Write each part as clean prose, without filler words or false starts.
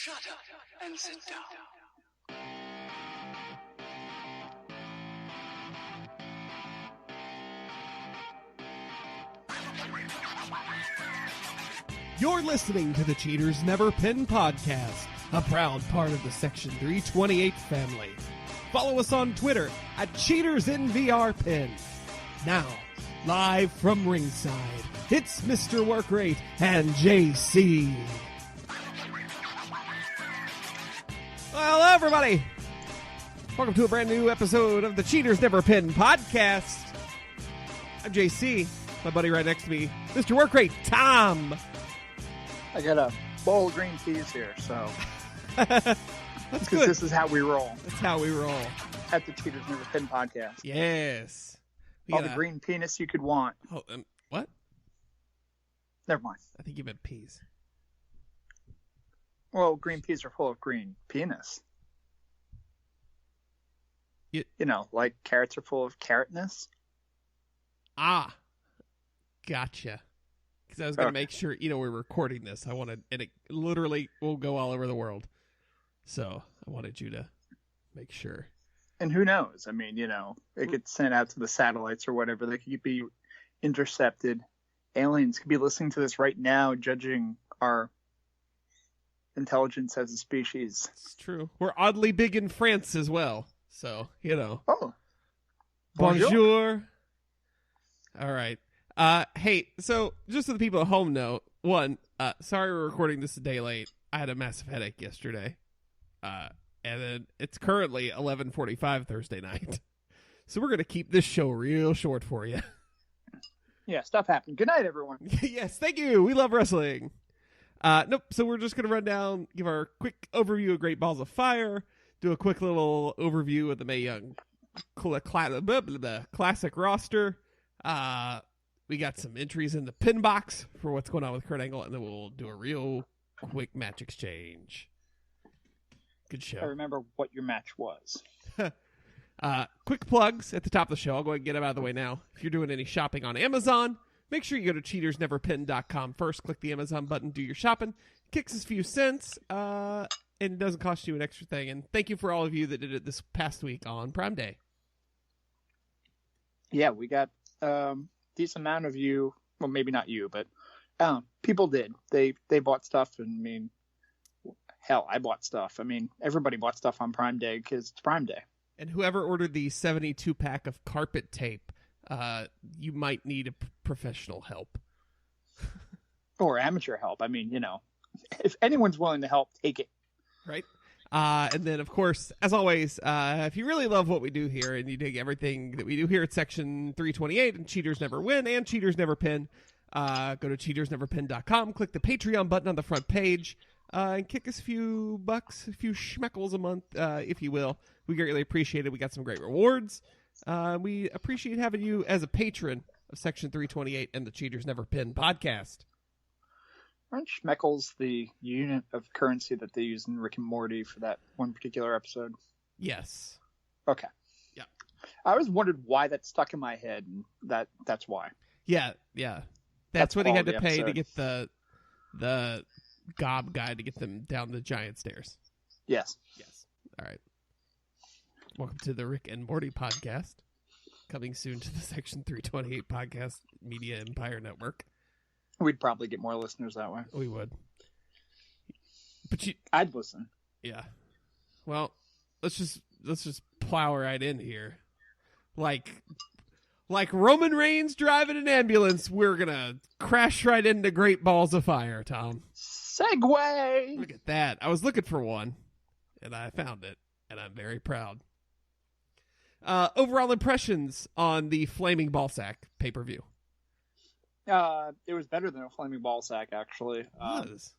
Shut up and sit down. You're listening to the Cheaters Never Pin podcast, a proud part of the Section 328 family. Follow us on Twitter at CheatersInVRPin. Now, live from ringside, it's Mr. Workrate and JC. Well, hello, everybody. Welcome to a brand new episode of the Cheaters Never Pin podcast. I'm JC. My buddy right next to me, Mr. Workrate, Tom. I got a bowl of green peas here, so That's good. This is how we roll. That's how we roll. At the Cheaters Never Pin podcast. Yes. All the green penis you could want. Oh, what? Never mind. I think you meant peas. Well, green peas are full of green penis. You know, like carrots are full of carrotness. Ah, gotcha. Because I was going to make sure, we're recording this. I wanted, and it literally will go all over the world. So I wanted you to make sure. And who knows? I mean, it gets sent out to the satellites or whatever. They could be intercepted. Aliens could be listening to this right now, judging our intelligence as a species. It's true. We're oddly big in France as well. So, Oh. Bonjour. All right. Hey, so just so the people at home know, one, sorry we're recording this a day late. I had a massive headache yesterday. And then it's currently 11:45 Thursday night. So we're going to keep this show real short for you. Yeah, stuff happened. Good night, everyone. Yes, thank you. We love wrestling. Nope, so we're just going to run down, give our quick overview of Great Balls of Fire, do a quick little overview of the Mae Young Classic roster. We got some entries in the pin box for what's going on with Kurt Angle, and then we'll do a real quick match exchange. Good show. I remember what your match was. Quick plugs at the top of the show. I'll go ahead and get them out of the way now. If you're doing any shopping on Amazon, make sure you go to cheatersneverpin.com first. Click the Amazon button, do your shopping. Kicks us a few cents, and it doesn't cost you an extra thing. And thank you for all of you that did it this past week on Prime Day. Yeah, we got decent amount of you. Well, maybe not you, but people did. They bought stuff, and I mean, hell, I bought stuff. I mean, everybody bought stuff on Prime Day because it's Prime Day. And whoever ordered the 72-pack of carpet tape, you might need a professional help. Or amateur help. I mean, if anyone's willing to help, take it. Right? And then, of course, as always, if you really love what we do here and you dig everything that we do here at Section 328 and Cheaters Never Win and Cheaters Never Pin, go to cheatersneverpin.com, click the Patreon button on the front page, and kick us a few bucks, a few schmeckles a month, if you will. We greatly appreciate it. We got some great rewards. We appreciate having you as a patron of Section 328 and the Cheaters Never Pin podcast. Aren't schmeckles the unit of currency that they use in Rick and Morty for that one particular episode? Yes. Okay. Yeah. I always wondered why that stuck in my head, and that's why. Yeah. That's what he had to pay episode. to get the gob guy to get them down the giant stairs. Yes. All right. Welcome to the Rick and Morty podcast. Coming soon to the Section 328 podcast media empire network. We'd probably get more listeners that way. We would. But I'd listen. Yeah. Well, let's just plow right in here. Like Roman Reigns driving an ambulance, we're gonna crash right into Great Balls of Fire, Tom. Segway! Look at that. I was looking for one, and I found it, and I'm very proud. Overall impressions on the Flaming Ballsack pay-per-view. It was better than a Flaming Ballsack, actually. It was.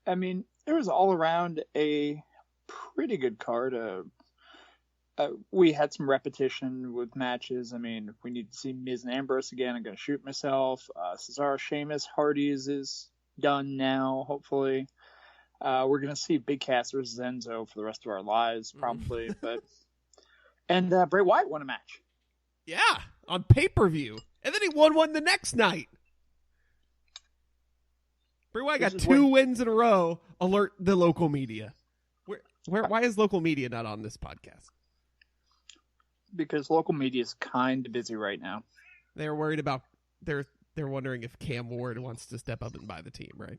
I mean, it was all around a pretty good card. We had some repetition with matches. I mean, if we need to see Miz and Ambrose again, I'm going to shoot myself. Cesaro, Sheamus, Hardy's is done now, hopefully. We're going to see Big Cass versus Enzo for the rest of our lives, probably. And Bray Wyatt won a match. Yeah, on pay-per-view. And then he won one the next night. Bray Wyatt got 2 wins in a row. Alert the local media. Why is local media not on this podcast? Because local media is kind of busy right now. They're worried about they're wondering if Cam Ward wants to step up and buy the team, right?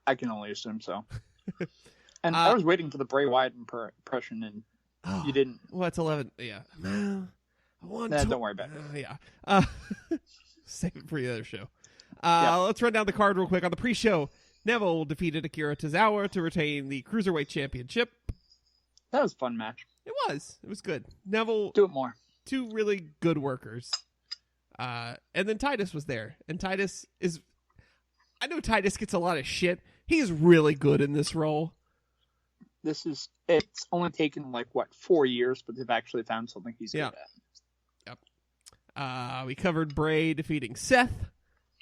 I can only assume so. And I was waiting for the Bray Wyatt impression, and you didn't. Well, it's 11. Yeah. Don't worry about it. Yeah. Save it for the other show. Let's run down the card real quick. On the pre-show, Neville defeated Akira Tozawa to retain the Cruiserweight Championship. That was a fun match. It was good. Neville. Do it more. 2 really good workers. And then Titus was there. And Titus is... I know Titus gets a lot of shit. He's really good in this role. It's only taken 4 years, but they've actually found something he's good at. Yep. We covered Bray defeating Seth.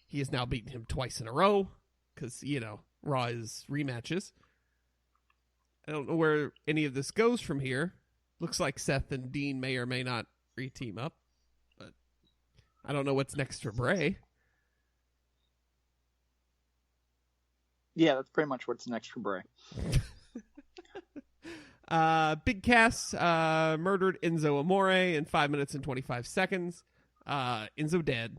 He has now beaten him twice in a row because, Raw is rematches. I don't know where any of this goes from here. Looks like Seth and Dean may or may not re-team up, but I don't know what's next for Bray. Yeah, that's pretty much what's next for Bray. Big Cass murdered Enzo Amore in 5 minutes and 25 seconds. Enzo dead.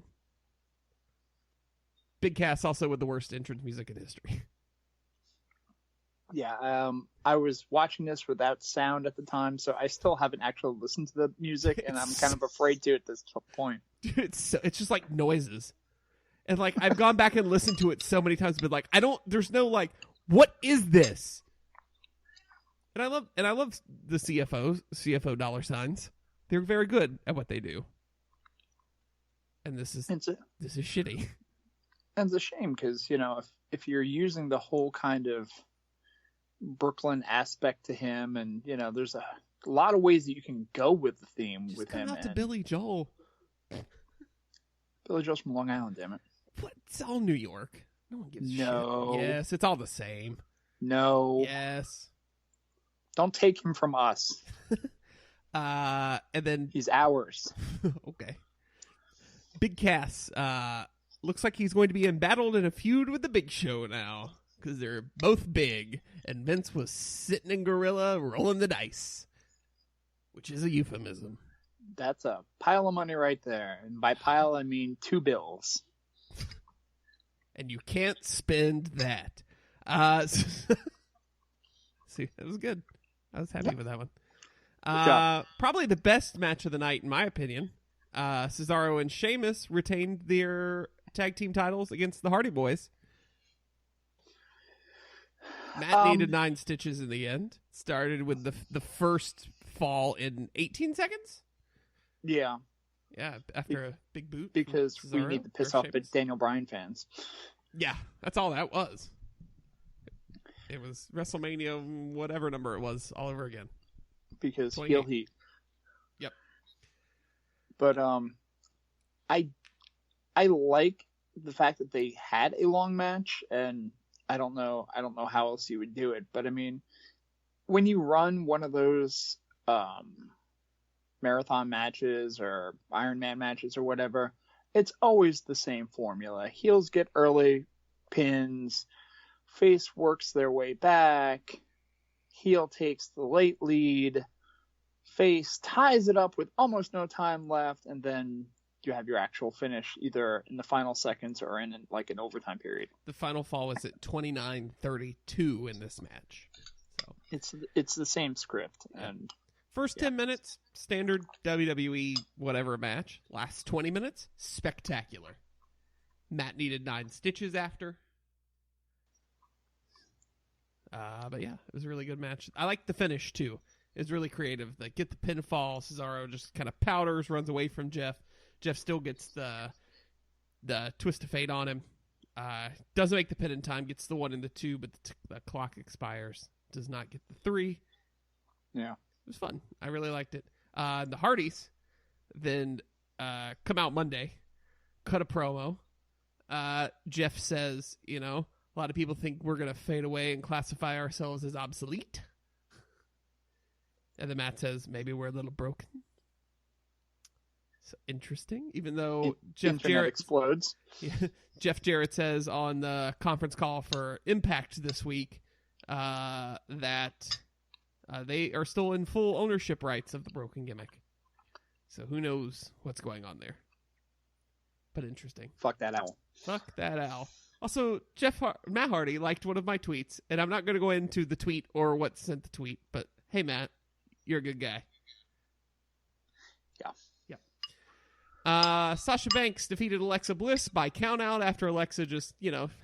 Big Cass also with the worst entrance music in history. Yeah, I was watching this without sound at the time, so I still haven't actually listened to the music, and I'm kind of afraid to at this point. Dude, it's just like noises. And I've gone back and listened to it so many times, but there's no what is this? And I love the CFO dollar signs. They're very good at what they do. And this is shitty. And it's a shame because, if you're using the whole kind of Brooklyn aspect to him, and, there's a lot of ways that you can go with the theme just with come him. Out to Billy Joel. Billy Joel's from Long Island, damn it. What? It's all New York. No one gives a No. shit. Yes, it's all the same. No. Yes. Don't take him from us. And then he's ours. Okay. Big Cass looks like he's going to be embattled in a feud with the Big Show now because they're both big, and Vince was sitting in Gorilla rolling the dice, which is a euphemism. That's a pile of money right there, and by pile I mean 2 bills. And you can't spend that. See, that was good. I was happy with that one. Probably the best match of the night, in my opinion. Cesaro and Sheamus retained their tag team titles against the Hardy Boys. Matt needed 9 stitches in the end. Started with the first fall in 18 seconds. Yeah. Yeah, after a big boot. Because we need to piss off the Daniel Bryan fans. Yeah, that's all that was. It was WrestleMania, whatever number it was, all over again. Because heel heat. Yep. But I like the fact that they had a long match, and I don't know how else you would do it. But I mean, when you run one of those marathon matches or Iron Man matches or whatever, it's always the same formula. Heels get early pins, face works their way back, heel takes the late lead, face ties it up with almost no time left, and then you have your actual finish either in the final seconds or in an overtime period. The final fall was at 29:32 in this match. So it's the same script. And first 10 minutes, standard WWE whatever match. Last 20 minutes, spectacular. Matt needed 9 stitches after. But yeah, it was a really good match. I like the finish too. It was really creative. Get the pinfall. Cesaro just kind of powders, runs away from Jeff. Jeff still gets the twist of fate on him. Doesn't make the pin in time. Gets the 1 and the 2, but the clock expires. Does not get the 3. Yeah. It was fun. I really liked it. The Hardys then come out Monday, cut a promo. Jeff says, a lot of people think we're going to fade away and classify ourselves as obsolete. And then Matt says, maybe we're a little broken. So interesting, even though Internet Jeff Jarrett explodes. Jeff Jarrett says on the conference call for Impact this week that they are still in full ownership rights of the broken gimmick. So who knows what's going on there. But interesting. Fuck that owl. Fuck that owl. Also, Matt Hardy liked one of my tweets, and I'm not going to go into the tweet or what sent the tweet, but hey, Matt, you're a good guy. Yeah. Sasha Banks defeated Alexa Bliss by countout after Alexa just,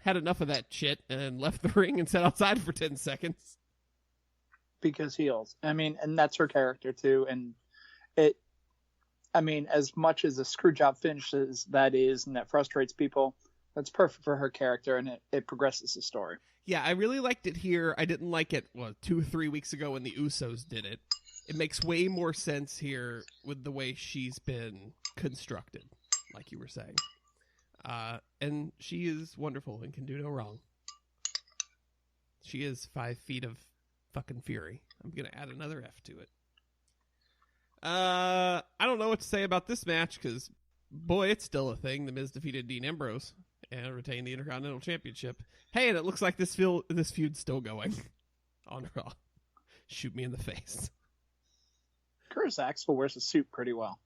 had enough of that shit and left the ring and sat outside for 10 seconds. Because heels. I mean, and that's her character too. And as much as a screw job finish as that is, and that frustrates people, that's perfect for her character, and it progresses the story. Yeah, I really liked it here. I didn't like it, 2 or 3 weeks ago when the Usos did it. It makes way more sense here with the way she's been constructed, like you were saying. And she is wonderful and can do no wrong. She is 5 feet of fucking fury. I'm going to add another F to it. I don't know what to say about this match because, boy, it's still a thing. The Miz defeated Dean Ambrose and retained the Intercontinental Championship. Hey, and it looks like this feud's still going on Raw. Shoot me in the face. Curtis Axel wears a suit pretty well.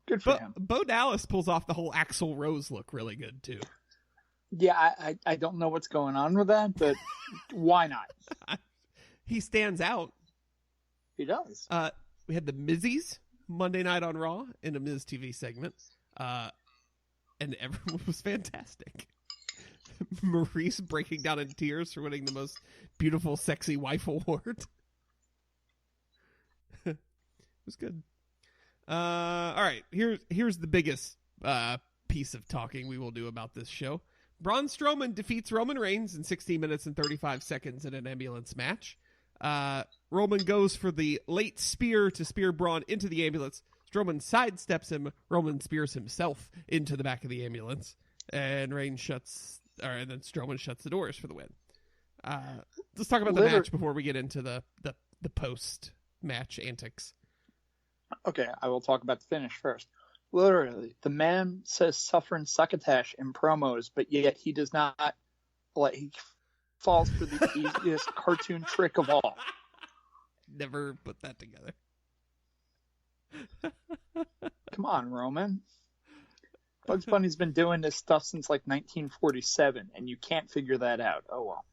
Good for him. Bo Dallas pulls off the whole Axl Rose look really good, too. Yeah, I don't know what's going on with that, but why not? He stands out. He does. We had the Mizzies Monday night on Raw in a Miz TV segment, and everyone was fantastic. Maurice breaking down in tears for winning the most beautiful, sexy wife award. It was good. All right, here's the biggest piece of talking we will do about this show. Braun Strowman defeats Roman Reigns in 16 minutes and 35 seconds in an ambulance match. Roman goes for the late spear to spear Braun into the ambulance. Strowman sidesteps him. Roman spears himself into the back of the ambulance, and then Strowman shuts the doors for the win. Let's talk about the match before we get into the post match antics. Okay, I will talk about the finish first. Literally, the man says suffering succotash in promos, but yet he does not, he falls for the easiest cartoon trick of all. Never put that together. Come on, Roman. Bugs Bunny's been doing this stuff since 1947, and you can't figure that out. Oh well.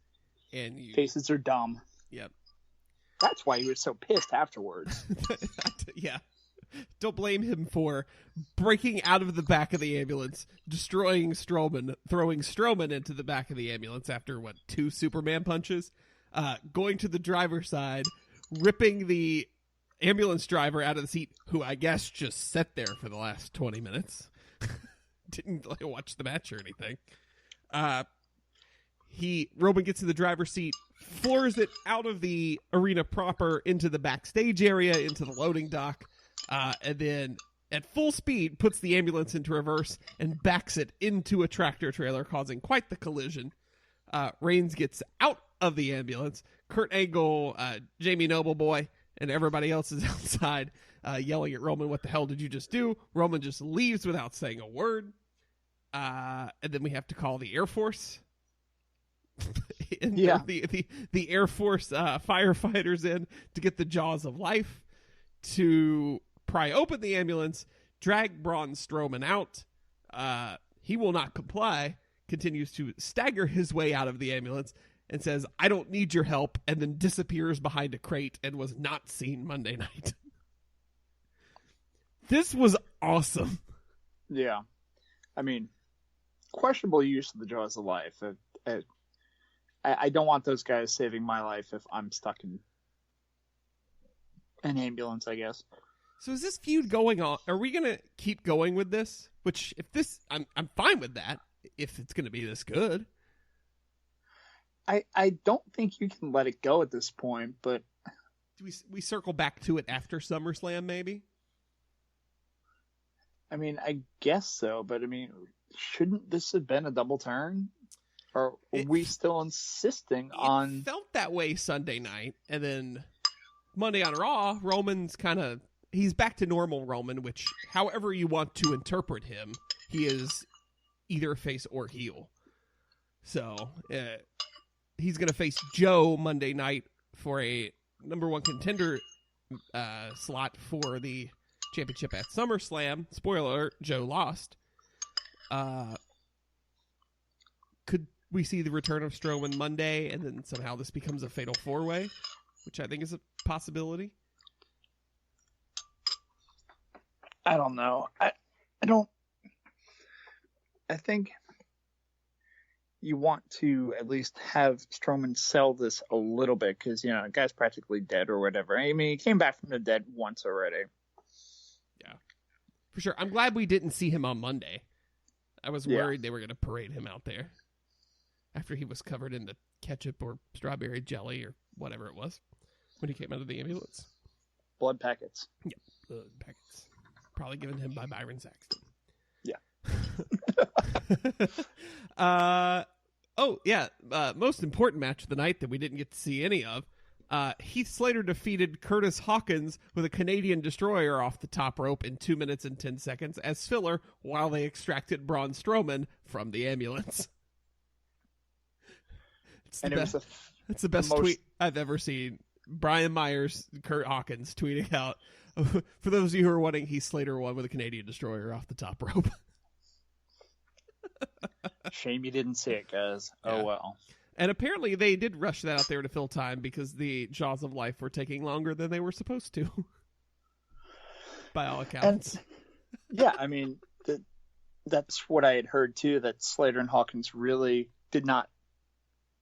And faces are dumb. Yep. That's why he was so pissed afterwards. Yeah. Don't blame him for breaking out of the back of the ambulance, destroying Strowman, throwing Strowman into the back of the ambulance after, 2 Superman punches, going to the driver's side, ripping the ambulance driver out of the seat, who I guess just sat there for the last 20 minutes. Didn't watch the match or anything. Roman gets in the driver's seat, floors it out of the arena proper into the backstage area, into the loading dock, and then at full speed puts the ambulance into reverse and backs it into a tractor trailer, causing quite the collision. Reigns gets out of the ambulance. Kurt Angle, Jamie Nobleboy, and everybody else is outside yelling at Roman, "What the hell did you just do?" Roman just leaves without saying a word. And then we have to call the Air Force. Yeah. The Air Force firefighters in to get the jaws of life to pry open the ambulance, drag Braun Strowman out. He will not comply, continues to stagger his way out of the ambulance and says, "I don't need your help," and then disappears behind a crate and was not seen Monday night. This was awesome. Yeah. I mean, questionable use of the jaws of life. I don't want those guys saving my life if I'm stuck in an ambulance, I guess. So is this feud going on? Are we going to keep going with this? Which, I'm fine with that, if it's going to be this good. I don't think you can let it go at this point, but... Do we circle back to it after SummerSlam, maybe? I mean, I guess so, but I mean, shouldn't this have been a double turn? Or are we still insisting on... It felt that way Sunday night, and then Monday on Raw, Roman's kind of he's back to normal Roman, which, however you want to interpret him, he is either face or heel. So he's going to face Joe Monday night for a number one contender slot for the championship at SummerSlam. Spoiler alert, Joe lost. Could we see the return of Strowman Monday, and then somehow this becomes a fatal four-way, which I think is a possibility? I don't know. I think you want to at least have Strowman sell this a little bit because, you know, the guy's practically dead or whatever. I mean, he came back from the dead once already. Yeah, for sure. I'm glad we didn't see him on Monday. I was worried they were going to parade him out there after he was covered in the ketchup or strawberry jelly or whatever it was when he came out of the ambulance. Blood packets. Yep, blood packets. Probably given to him by Byron Saxton. Yeah. Most important match of the night that we didn't get to see any of. Heath Slater defeated Curtis Hawkins with a Canadian destroyer off the top rope in 2 minutes and 10 seconds as filler while they extracted Braun Strowman from the ambulance. It's the best tweet I've ever seen. Brian Myers, Kurt Hawkins tweeting out, for those of you who are wondering, Heath Slater won with a Canadian destroyer off the top rope. Shame you didn't see it, guys. Yeah. Oh, well. And apparently they did rush that out there to fill time because the Jaws of Life were taking longer than they were supposed to. By all accounts. And, yeah, I mean, that's what I had heard, too, that Slater and Hawkins really did not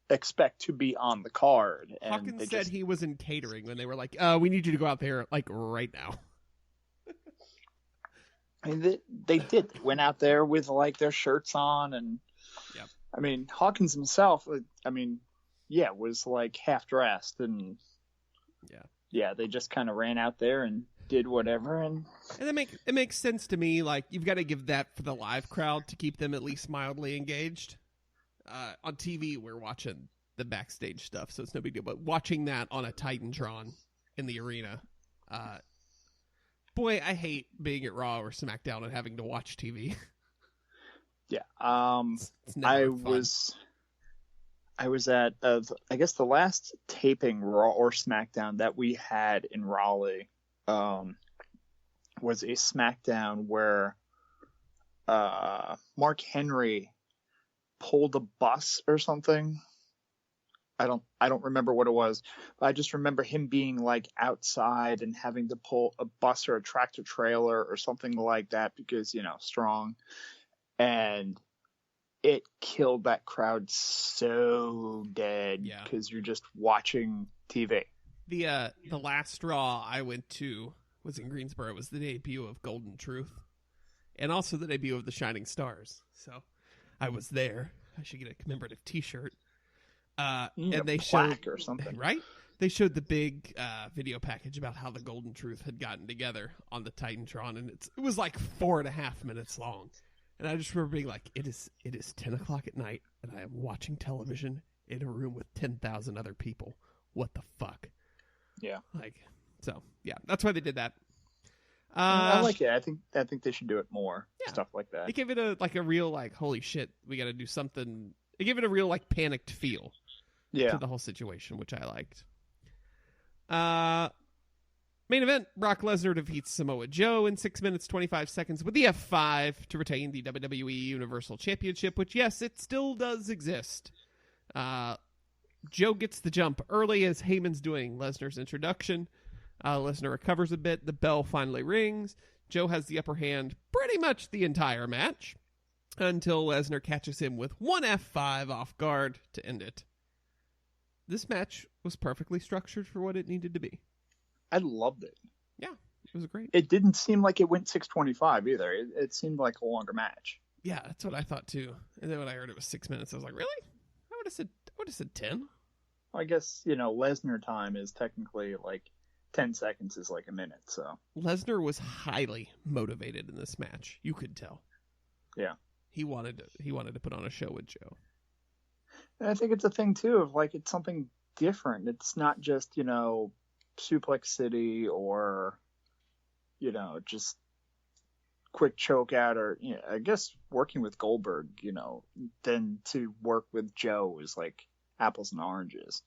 expect to be on the card. And Hawkins said he was in catering when they were like, we need you to go out there, like, right now. I mean, they did. They went out there with, like, their shirts on and... Yep. I mean, Hawkins himself, was like half dressed and they just kind of ran out there and did whatever. And it makes sense to me. Like, you've got to give that for the live crowd to keep them at least mildly engaged. On TV, we're watching the backstage stuff, so it's no big deal. But watching that on a Titantron in the arena, boy, I hate being at Raw or SmackDown and having to watch TV. Yeah. It's never fun. I was at, I guess the last taping Raw or SmackDown that we had in Raleigh, was a SmackDown where, Mark Henry pulled a bus or something. I don't remember what it was, but I just remember him being like outside and having to pull a bus or a tractor trailer or something like that because, you know, strong. And it killed that crowd so dead because you're just watching TV. The last Raw I went to was in Greensboro. It was the debut of Golden Truth and also the debut of the Shining Stars. So I was there. I should get a commemorative T-shirt. And they showed or something, right? They showed the big video package about how the Golden Truth had gotten together on the Titantron, and it was like 4.5 minutes long. And I just remember being like, it is 10 o'clock at night, and I am watching television in a room with 10,000 other people. What the fuck? Yeah. That's why they did that. I like it. I think they should do it more. Yeah. Stuff like that. It gave it a real, like, holy shit, we got to do something. It gave it a real, like, panicked feel to the whole situation, which I liked. Main event, Brock Lesnar defeats Samoa Joe in 6 minutes, 25 seconds with the F5 to retain the WWE Universal Championship, which, yes, it still does exist. Joe gets the jump early as Heyman's doing Lesnar's introduction. Lesnar recovers a bit. The bell finally rings. Joe has the upper hand pretty much the entire match until Lesnar catches him with one F5 off guard to end it. This match was perfectly structured for what it needed to be. I loved it. Yeah, it was great. It didn't seem like it went 6:25 either. It seemed like a longer match. Yeah, that's what I thought too. And then when I heard it was 6 minutes, I was like, really? I would have said 10. Well, I guess, Lesnar time is technically like 10 seconds is like a minute, so. Lesnar was highly motivated in this match. You could tell. Yeah. He wanted to put on a show with Joe. And I think it's a thing too of like it's something different. It's not just, Suplex City or just quick choke out, or I guess working with Goldberg, then to work with Joe is like apples and oranges.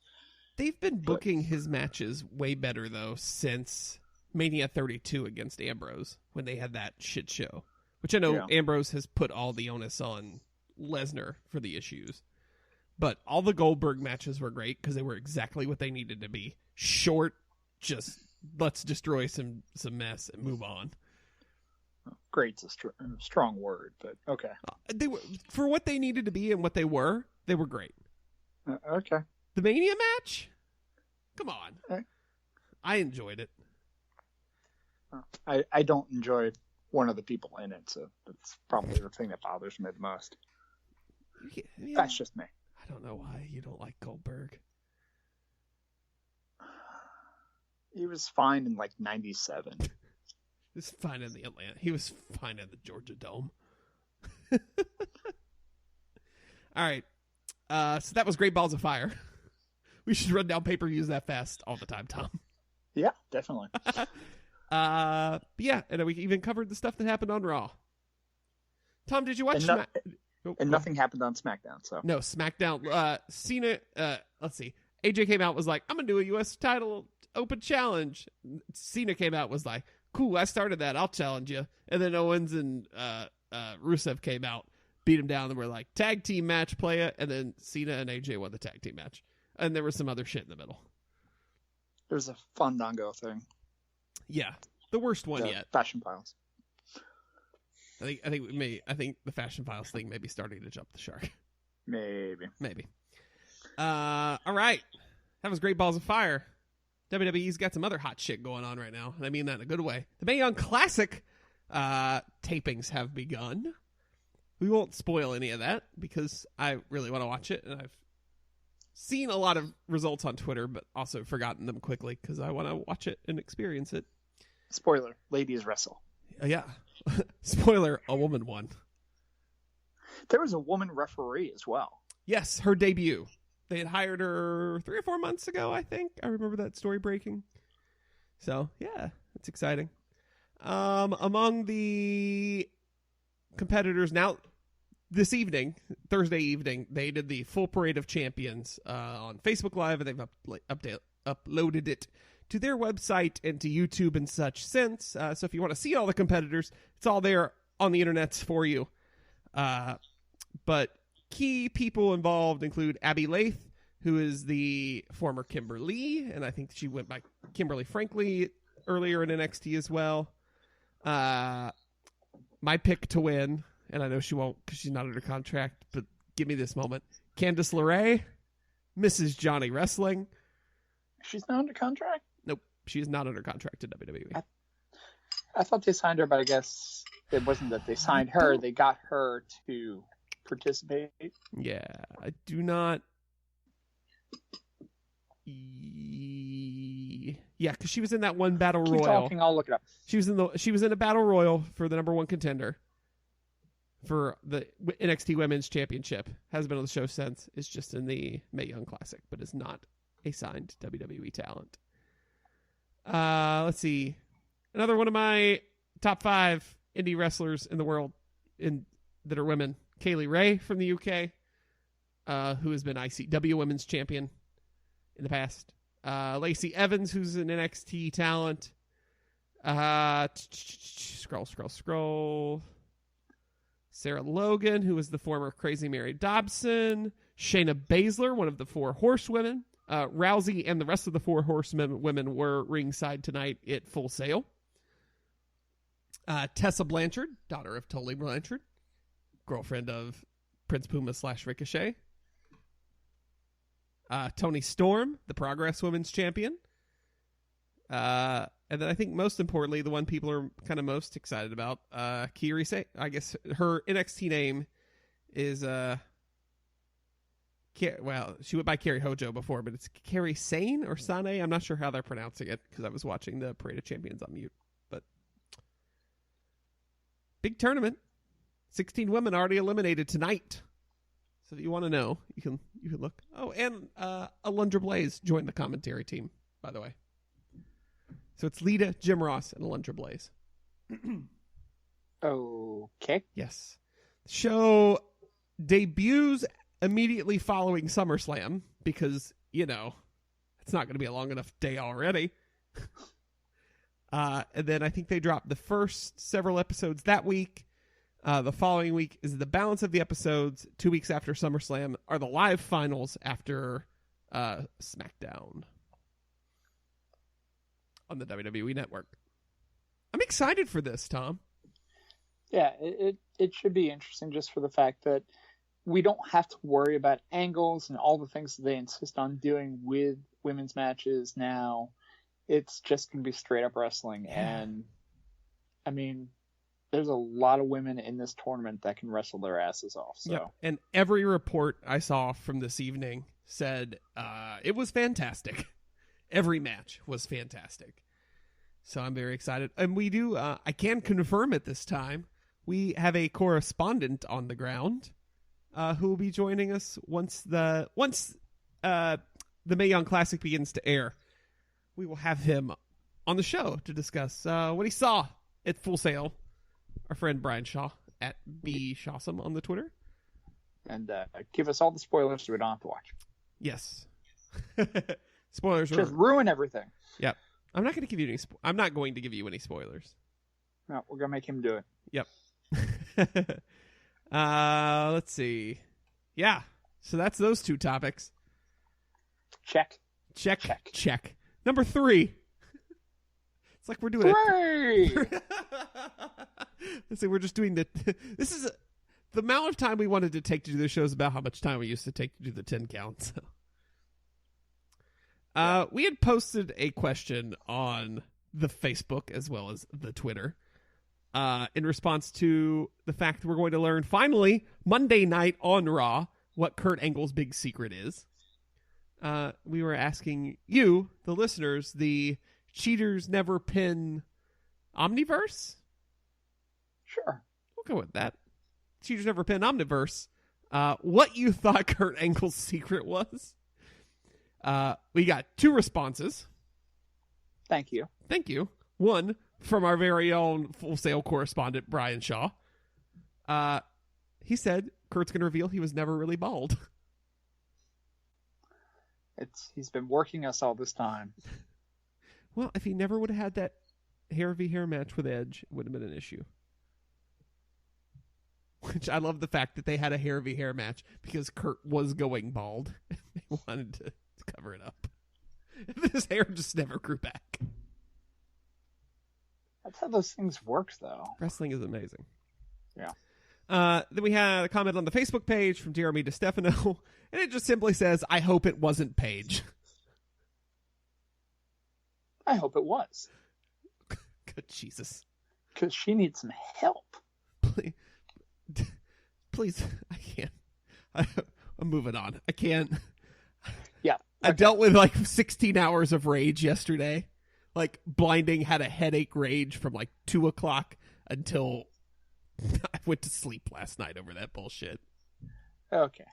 They've been booking his matches way better though since Mania 32 against Ambrose when they had that shit show, which I know Ambrose has put all the onus on Lesnar for the issues. But all the Goldberg matches were great because they were exactly what they needed to be. Short, just let's destroy some mess and move on. Great's a strong word, but okay. They were, for what they needed to be and what they were great. Okay. The Mania match? Come on. I enjoyed it. I don't enjoy one of the people in it, so that's probably the thing that bothers me the most. Yeah, that's just me. I don't know why you don't like Goldberg. He was fine in like 97. He was fine in the Atlanta. He was fine at the Georgia Dome. All right. So that was Great Balls of Fire. We should run down pay-per-views that fast all the time, Tom. Yeah, definitely. Yeah, and we even covered the stuff that happened on Raw. Tom, did you watch? And nothing happened on SmackDown. So no, SmackDown. Cena. Let's see. AJ came out, was like, "I'm gonna do a U.S. title open challenge." Cena came out, was like, "Cool, I started that. I'll challenge you." And then Owens and Rusev came out, beat him down, and were like, "Tag team match, play it." And then Cena and AJ won the tag team match, and there was some other shit in the middle. There's a Fandango thing. Yeah, the worst one yet. Fashion Files. I think the Fashion Files thing may be starting to jump the shark. Maybe. All right, that was Great Balls of Fire. WWE's got some other hot shit going on right now, and I mean that in a good way. The Mae Young Classic tapings have begun. We won't spoil any of that because I really want to watch it, and I've seen a lot of results on Twitter, but also forgotten them quickly because I want to watch it and experience it. Spoiler, ladies wrestle. Yeah. Spoiler, a woman won. There was a woman referee as well. Yes, her debut. They had hired her 3 or 4 months ago, I think. I remember that story breaking. So, yeah, it's exciting. Among the competitors now, this evening, Thursday evening, they did the full Parade of Champions on Facebook Live, and they've uploaded it to their website and to YouTube and such since. So if you want to see all the competitors, it's all there on the internets for you. But key people involved include Abby Lath, who is the former Kimberly, and I think she went by Kimberly Frankly earlier in NXT as well. My pick to win, and I know she won't because she's not under contract, but give me this moment. Candice LeRae, Mrs. Johnny Wrestling. She's not under contract? Nope, she is not under contract to WWE. I thought they signed her, but I guess it wasn't that they signed her. They got her to participate. Yeah, I do not. Yeah, because she was in that one battle royal. Keep talking, I'll look it up. She was in a battle royal for the number one contender for the NXT Women's Championship. Hasn't been on the show since. It's just in the Mae Young Classic, but is not a signed WWE talent. Let's see. Another one of my top 5 indie wrestlers in the world that are women. Kaylee Ray from the UK, who has been ICW Women's Champion in the past. Lacey Evans, who's an NXT talent. Scroll. Sarah Logan, who was the former Crazy Mary Dobson. Shayna Baszler, one of the 4 horsewomen. Rousey and the rest of the 4 horsewomen were ringside tonight at Full Sail. Tessa Blanchard, daughter of Tully Blanchard, girlfriend of Prince Puma / Ricochet. Toni Storm, the Progress Women's Champion. And then I think most importantly, the one people are kind of most excited about, Kairi Sane. I guess her NXT name is, she went by Kairi Hojo before, but it's Kairi Sane or Sane. I'm not sure how they're pronouncing it because I was watching the Parade of Champions on mute. But big tournament. 16 women already eliminated tonight. So if you want to know, you can look. Oh, and Alundra Blaze joined the commentary team, by the way. So it's Lita, Jim Ross, and Alundra Blaze. Okay. Yes. The show debuts immediately following SummerSlam because, it's not going to be a long enough day already. And then I think they dropped the first several episodes that week. The following week is the balance of the episodes. 2 weeks after SummerSlam are the live finals after SmackDown on the WWE Network. I'm excited for this, Tom. Yeah, it should be interesting just for the fact that we don't have to worry about angles and all the things that they insist on doing with women's matches now. It's just going to be straight up wrestling. Yeah. And, I mean, there's a lot of women in this tournament that can wrestle their asses off. So. Yep. And every report I saw from this evening said it was fantastic. Every match was fantastic. So I'm very excited. And we do, I can confirm at this time, we have a correspondent on the ground who will be joining us once the Mae Young Classic begins to air. We will have him on the show to discuss what he saw at Full Sail. Our friend Brian Shaw at BShawsome on the Twitter. And give us all the spoilers so we don't have to watch. Yes. Spoilers. Just ruin everything. Yep. I'm not going to give you any. I'm not going to give you any spoilers. No, we're gonna make him do it. Yep. Let's see. Yeah. So that's those two topics. Check. Check. Number 3. It's like we're doing it. Let's say we're just doing the. This is the amount of time we wanted to take to do the show is about how much time we used to take to do the 10 count. So. We had posted a question on the Facebook as well as the Twitter in response to the fact that we're going to learn finally Monday night on Raw what Kurt Angle's big secret is. We were asking you, the listeners, the Cheaters Never Pin Omniverse? Sure. We'll go with that. Cheaters Never Pin Omniverse. What you thought Kurt Angle's secret was. We got 2 responses. Thank you. One from our very own Full Sail correspondent, Brian Shaw. He said Kurt's going to reveal he was never really bald. He's been working us all this time. Well, if he never would have had that hair v hair match with Edge, it would have been an issue. Which I love the fact that they had a hair v hair match because Kurt was going bald. They wanted to cover it up. His hair just never grew back. That's how those things work, though. Wrestling is amazing. Yeah. Then we had a comment on the Facebook page from Jeremy DeStefano, and it just simply says, I hope it wasn't Paige. I hope it was. Good Jesus. Because she needs some help. Please, I can't. I'm moving on. I can't. Yeah. Okay. I dealt with like 16 hours of rage yesterday. Like blinding, had a headache rage from like 2 o'clock until I went to sleep last night over that bullshit. Okay.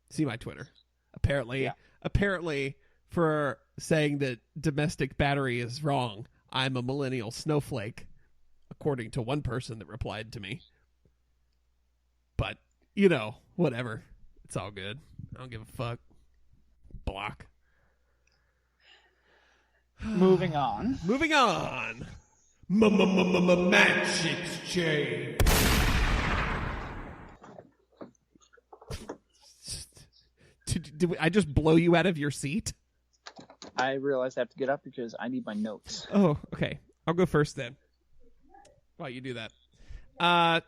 See my Twitter. Apparently for saying that domestic battery is wrong, I'm a millennial snowflake, according to one person that replied to me. But, whatever. It's all good. I don't give a fuck. Block. Moving on. Match exchange. Did I just blow you out of your seat? I realize I have to get up because I need my notes. Oh, okay. I'll go first then. While you do that.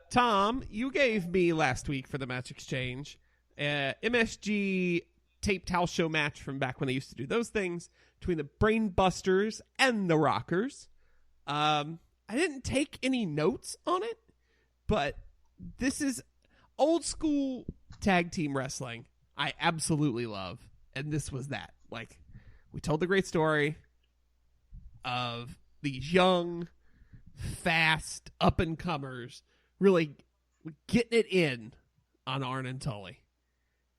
Tom, you gave me last week for the match exchange MSG taped house show match from back when they used to do those things between the Brain Busters and the Rockers. I didn't take any notes on it, but this is old school tag team wrestling I absolutely love, and this was that. Like, we told the great story of these young, fast up-and-comers really getting it in on Arn and Tully.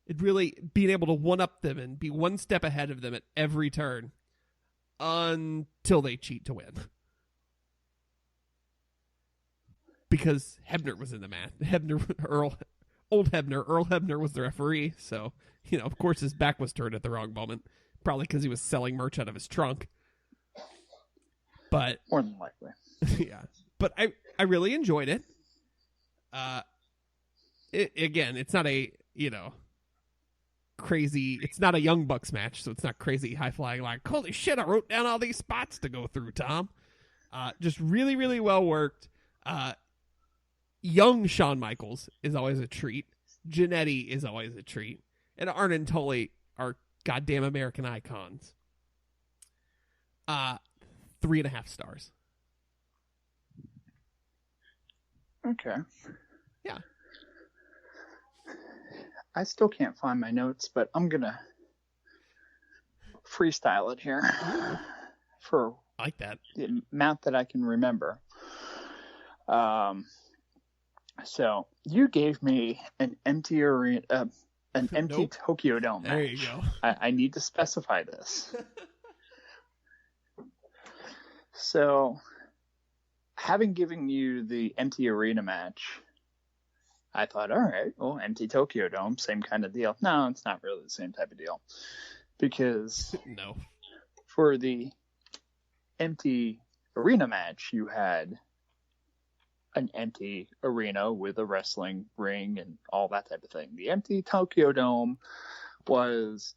It really being able to one-up them and be one step ahead of them at every turn until they cheat to win. because Hebner was in the match. Old Hebner, Earl Hebner was the referee, so, of course his back was turned at the wrong moment. Probably because he was selling merch out of his trunk. But more than likely. Yeah. But I really enjoyed it. Again, it's not a, crazy, it's not a Young Bucks match, so it's not crazy high flying like, holy shit, I wrote down all these spots to go through, Tom. Just really, really well worked. Young Shawn Michaels is always a treat. Jannetty is always a treat. And Arn and Tully are goddamn American icons. 3.5 stars. Okay. Yeah. I still can't find my notes, but I'm going to freestyle it here for I like that. the amount that I can remember. So you gave me an empty arena, an empty Nope. Tokyo Dome match. There you go. I need to specify this. So, having given you the empty arena match, I thought, all right, well, empty Tokyo Dome, same kind of deal. No, it's not really the same type of deal. Because No. for the empty arena match, you had an empty arena with a wrestling ring and all that type of thing. The empty Tokyo Dome was,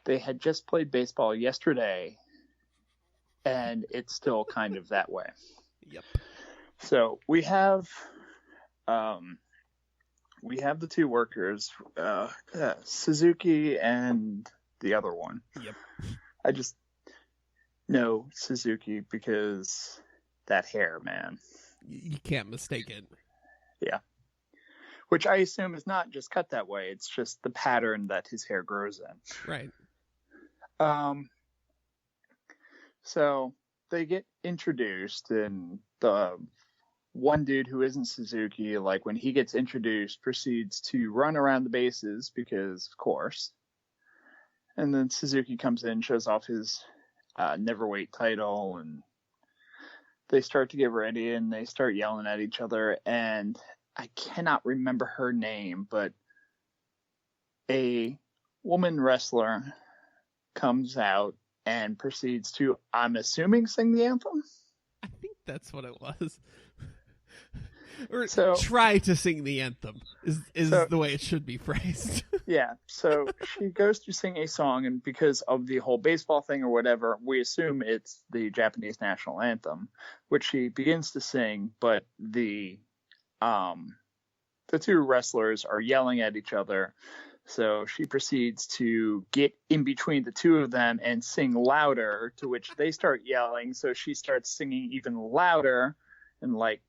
they had just played baseball yesterday, and it's still kind of that way. Yep. So we have the two workers, Suzuki and the other one. Yep. I just know Suzuki because that hair, man. You can't mistake it. Yeah. Which I assume is not just cut that way. It's just the pattern that his hair grows in. Right. So they get introduced, and the one dude who isn't Suzuki, like when he gets introduced, proceeds to run around the bases because, of course. And then Suzuki comes in, shows off his Neverweight title, and they start to get ready, and they start yelling at each other. And I cannot remember her name, but a woman wrestler comes out and proceeds to, I'm assuming, sing the anthem? I think that's what it was. Or So- try to sing the anthem is So- the way it should be phrased. Yeah, so she goes to sing a song, and because of the whole baseball thing or whatever, we assume it's the Japanese national anthem, which she begins to sing, but the two wrestlers are yelling at each other. So she proceeds to get in between the two of them and sing louder, to which they start yelling. So she starts singing even louder and like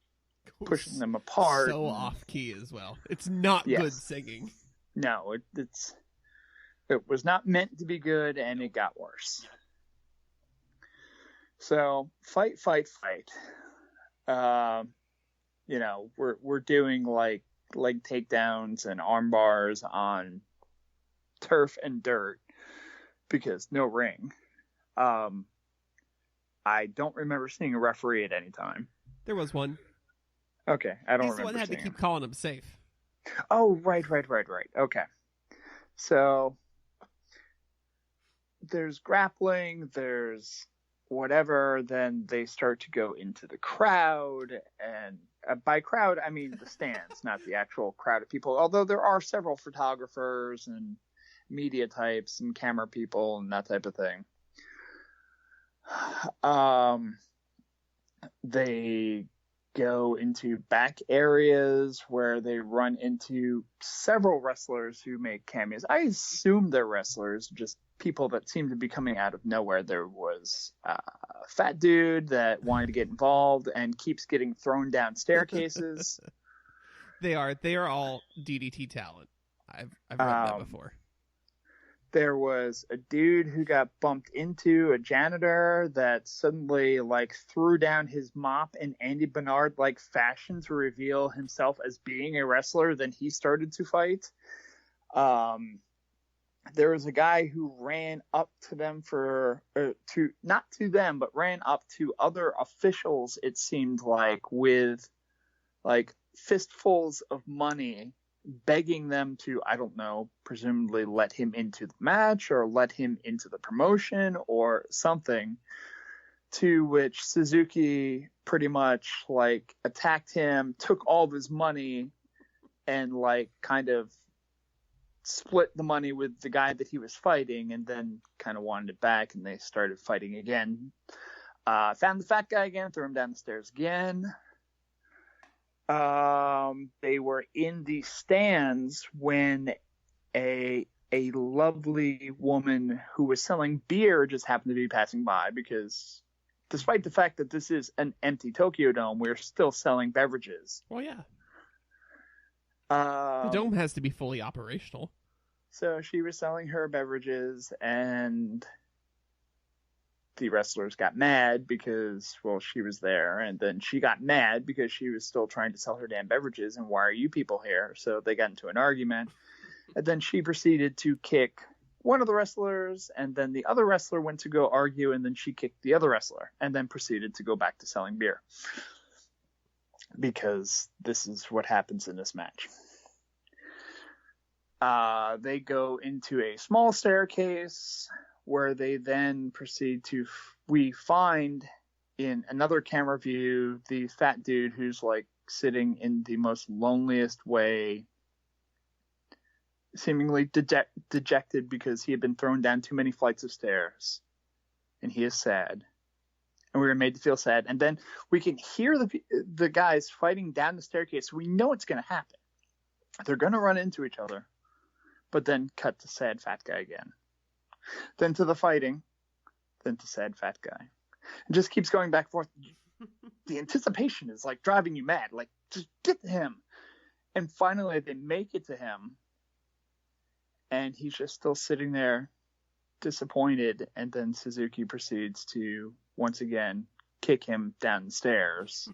pushing them apart. So off key as well. It's not Yes. good singing. No, it was not meant to be good, and it got worse. So fight. We're doing like leg takedowns and arm bars on turf and dirt because no ring. I don't remember seeing a referee at any time. There was one. Okay, I don't He's the remember one had to seeing keep him. calling him safe. Oh, right. Okay. So there's grappling, there's whatever, then they start to go into the crowd, and by crowd, I mean the stands, not the actual crowd of people, although there are several photographers and media types and camera people and that type of thing. They go into back areas where they run into several wrestlers who make cameos. I assume they're wrestlers, just people that seem to be coming out of nowhere. There was a fat dude that wanted to get involved and keeps getting thrown down staircases. They are all DDT talent. I've read that before. There was a dude who got bumped into a janitor that suddenly like threw down his mop in Andy Bernard like fashion to reveal himself as being a wrestler. Then he started to fight. There was a guy who ran up to them not to them, but ran up to other officials. It seemed like with like fistfuls of money, begging them to, I don't know, presumably let him into the match or let him into the promotion or something. To which Suzuki pretty much like attacked him, took all of his money, and like kind of split the money with the guy that he was fighting, and then kind of wanted it back, and they started fighting again. Found the fat guy again, threw him down the stairs again. They were in the stands when a lovely woman who was selling beer just happened to be passing by, because despite the fact that this is an empty Tokyo Dome, we're still selling beverages. Well, yeah. The dome has to be fully operational. So she was selling her beverages, and the wrestlers got mad because, well, she was there, and then she got mad because she was still trying to sell her damn beverages, and why are you people here? So they got into an argument, and then she proceeded to kick one of the wrestlers, and then the other wrestler went to go argue, and then she kicked the other wrestler, and then proceeded to go back to selling beer. Because this is what happens in this match. They go into a small staircase where they then proceed to, we find in another camera view, the fat dude who's like sitting in the most loneliest way, seemingly dejected because he had been thrown down too many flights of stairs, and he is sad. And we were made to feel sad. And then we can hear the guys fighting down the staircase. So we know it's going to happen. They're going to run into each other. But then cut to sad fat guy again. Then to the fighting. Then to sad fat guy. It just keeps going back and forth. The anticipation is like driving you mad. Like, just get to him. And finally they make it to him. And he's just still sitting there disappointed. And then Suzuki proceeds to once again kick him down the stairs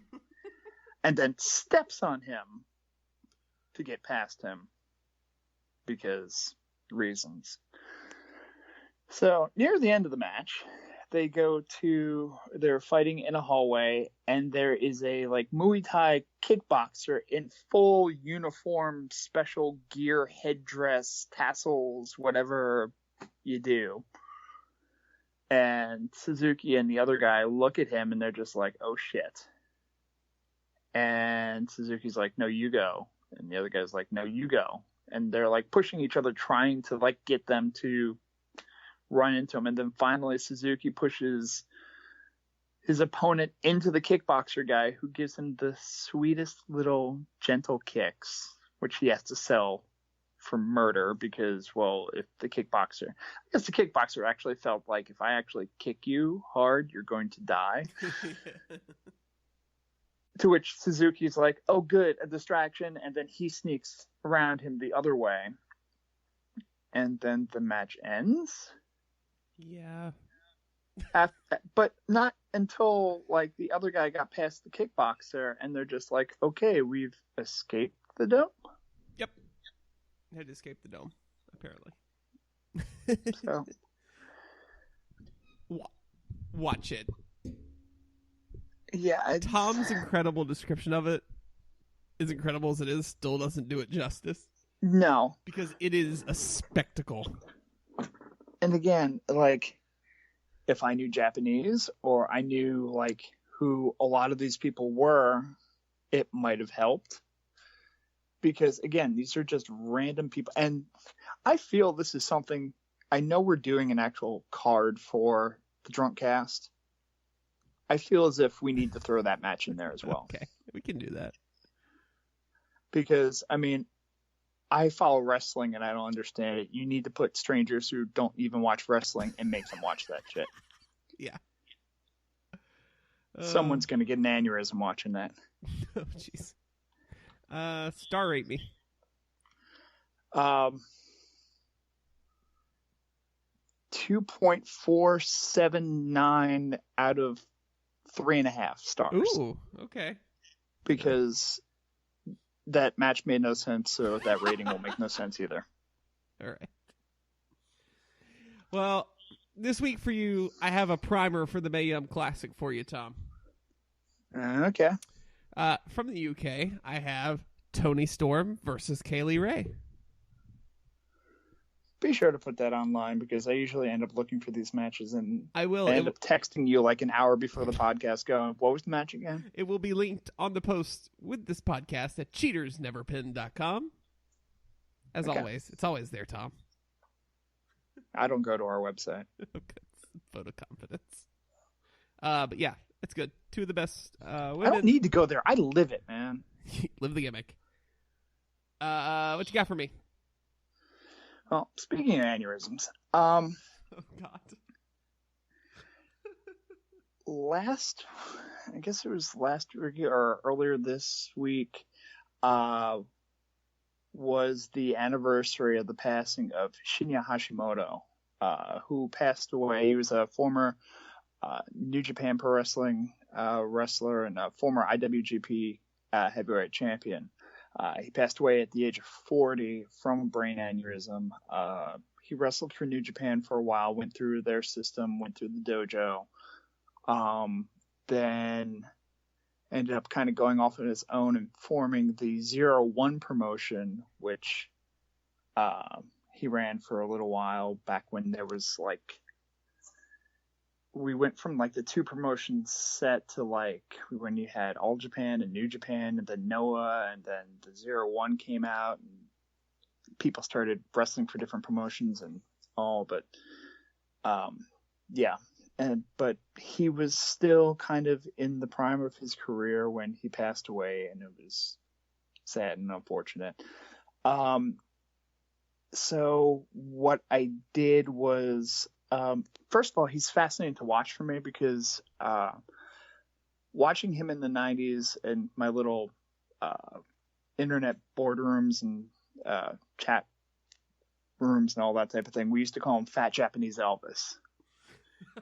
and then steps on him to get past him because reasons. So near the end of the match, they're fighting in a hallway, and there is a like Muay Thai kickboxer in full uniform, special gear, headdress, tassels, whatever you do. And Suzuki and the other guy look at him, and they're just like, oh shit. And Suzuki's like, no, you go. And the other guy's like, no, you go. And they're like pushing each other, trying to like get them to run into him. And then finally Suzuki pushes his opponent into the kickboxer guy, who gives him the sweetest little gentle kicks, which he has to sell for murder because, well, if the kickboxer, I guess the kickboxer actually felt like, if I actually kick you hard, you're going to die. To which Suzuki's like, oh good, a distraction, and then he sneaks around him the other way. And then the match ends. Yeah. But not until like the other guy got past the kickboxer, and they're just like, okay, we've escaped the dome. Yep. Had to escape the dome, apparently. So watch it. Yeah. Tom's incredible description of it, as incredible as it is, still doesn't do it justice. No. Because it is a spectacle. And again, like, if I knew Japanese, or I knew like who a lot of these people were, it might have helped. Because again, these are just random people. And I feel this is something, I know we're doing an actual card for the Drunk Cast. I feel as if we need to throw that match in there as well. Okay, we can do that. Because, I mean, I follow wrestling and I don't understand it. You need to put strangers who don't even watch wrestling and make them watch that shit. Yeah. Someone's going to get an aneurysm watching that. Oh, jeez. Star rate me. 2.479 out of 3.5 stars. Ooh, okay. Because that match made no sense, so that rating will make no sense either. All right. Well, this week for you, I have a primer for the Mae Young Classic for you, Tom. Okay. From the UK, I have Toni Storm versus Kaylee Ray. Be sure to put that online because I usually end up looking for these matches and I will. I end up texting you like an hour before the podcast going, what was the match again? It will be linked on the post with this podcast at cheatersneverpin.com. As always, it's always there, Tom. I don't go to our website. Vote of confidence. But yeah, it's good. Two of the best women. I don't need to go there. I live it, man. Live the gimmick. What you got for me? Well, speaking of aneurysms, oh God. I guess it was last week or earlier this week, was the anniversary of the passing of Shinya Hashimoto, who passed away. He was a former New Japan Pro Wrestling wrestler and a former IWGP heavyweight champion. He passed away at the age of 40 from a brain aneurysm. He wrestled for New Japan for a while, went through their system, went through the dojo, then ended up kind of going off on his own and forming the 0-1 promotion, which he ran for a little while back when there was we went from the two promotions set to when you had All Japan and New Japan and then Noah, and then the 0-1 came out and people started wrestling for different promotions and all, but but he was still kind of in the prime of his career when he passed away, and it was sad and unfortunate. So what I did was, first of all, he's fascinating to watch for me because watching him in the 90s and my little internet boardrooms and chat rooms and all that type of thing, we used to call him Fat Japanese Elvis.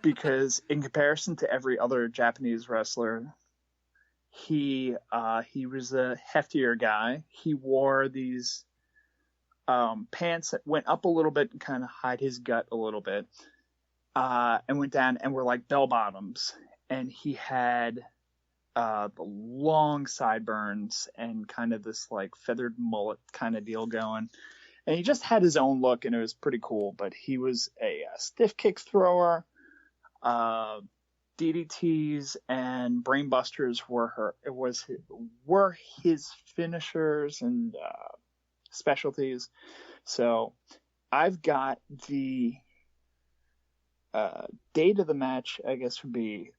Because in comparison to every other Japanese wrestler, he was a heftier guy. He wore these pants that went up a little bit and kind of hide his gut a little bit, and went down and were like bell bottoms. And he had the long sideburns and kind of this feathered mullet kind of deal going. And he just had his own look, and it was pretty cool. But he was a stiff kick thrower. DDTs and brainbusters were his finishers and specialties. So I've got the date of the match, I guess, would be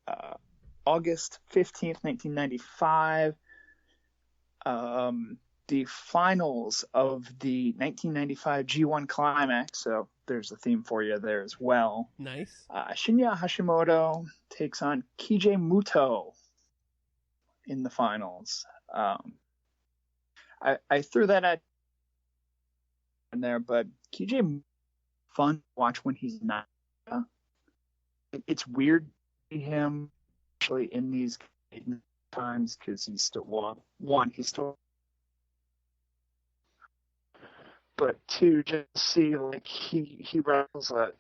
August 15th, 1995. The finals of the 1995 G1 Climax, so there's a theme for you there as well. Nice. Shinya Hashimoto takes on Kije Muto in the finals. I threw that at in there, but Kije fun to watch when he's not. It's weird to see him actually in these times because he's still he's still. But two, just see he wrestles a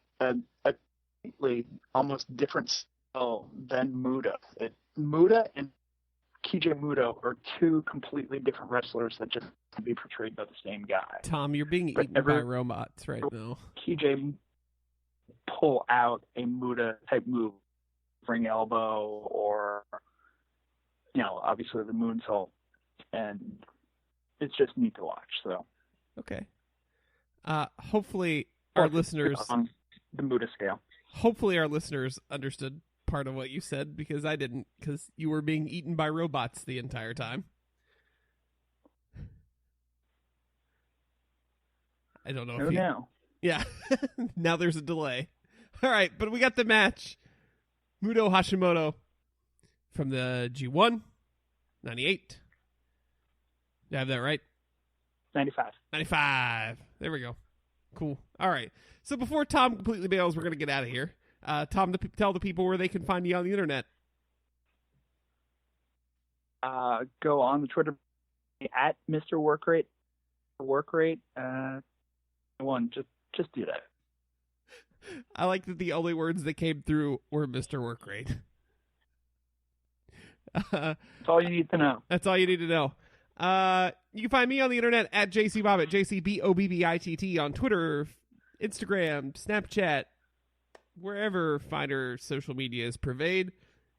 completely almost different style than Muda. Muda and Kije Muto are two completely different wrestlers that just can be portrayed by the same guy. Tom, you're being eaten by robots right now. Kije pull out a Muda type move, ring elbow, or obviously the moonsault, and it's just neat to watch. So okay. Hopefully our listeners on the Muda scale. Hopefully our listeners understood part of what you said, because I didn't, because you were being eaten by robots the entire time. I don't know if you... now. Yeah. Now there's a delay. All right, but we got the match. Muto Hashimoto from the G1, 98. Did I have that right? 95. There we go. Cool. All right. So before Tom completely bails, we're going to get out of here. Tom, tell the people where they can find you on the internet. Go on the Twitter at Mr. Workrate. Workrate. Just do that. I like that the only words that came through were Mr. Workrate. That's all you need to know. That's all you need to know. You can find me on the internet at JCBobbitt, JCBOBBITT, on Twitter, Instagram, Snapchat, wherever finer social media is pervade.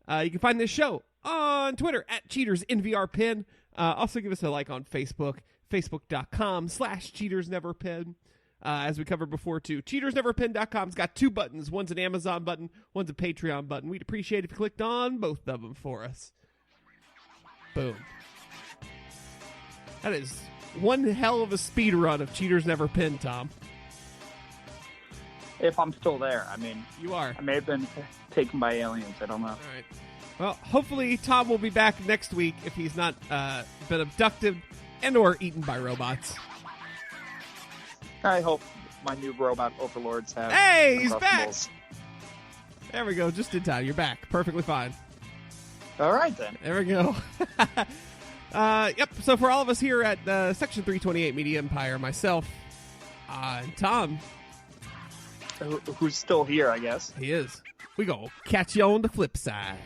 You can find this show on Twitter at CheatersNVRPin. Also give us a like on Facebook, facebook.com/CheatersNeverPin. As we covered before, too. CheatersNeverPin.com's got 2 buttons. One's an Amazon button, one's a Patreon button. We'd appreciate if you clicked on both of them for us. Boom. That is one hell of a speed run of Cheaters Never Pin, Tom. If I'm still there. I mean, you are. I may have been taken by aliens. I don't know. All right. Well, hopefully Tom will be back next week if he's not been abducted and or eaten by robots. I hope my new robot overlords have... Hey, he's back! There we go. Just in time. You're back. Perfectly fine. All right, then. There we go. Yep. So for all of us here at Section 328 Media Empire, myself, and Tom... Who's still here, I guess. He is. We go catch you on the flip side.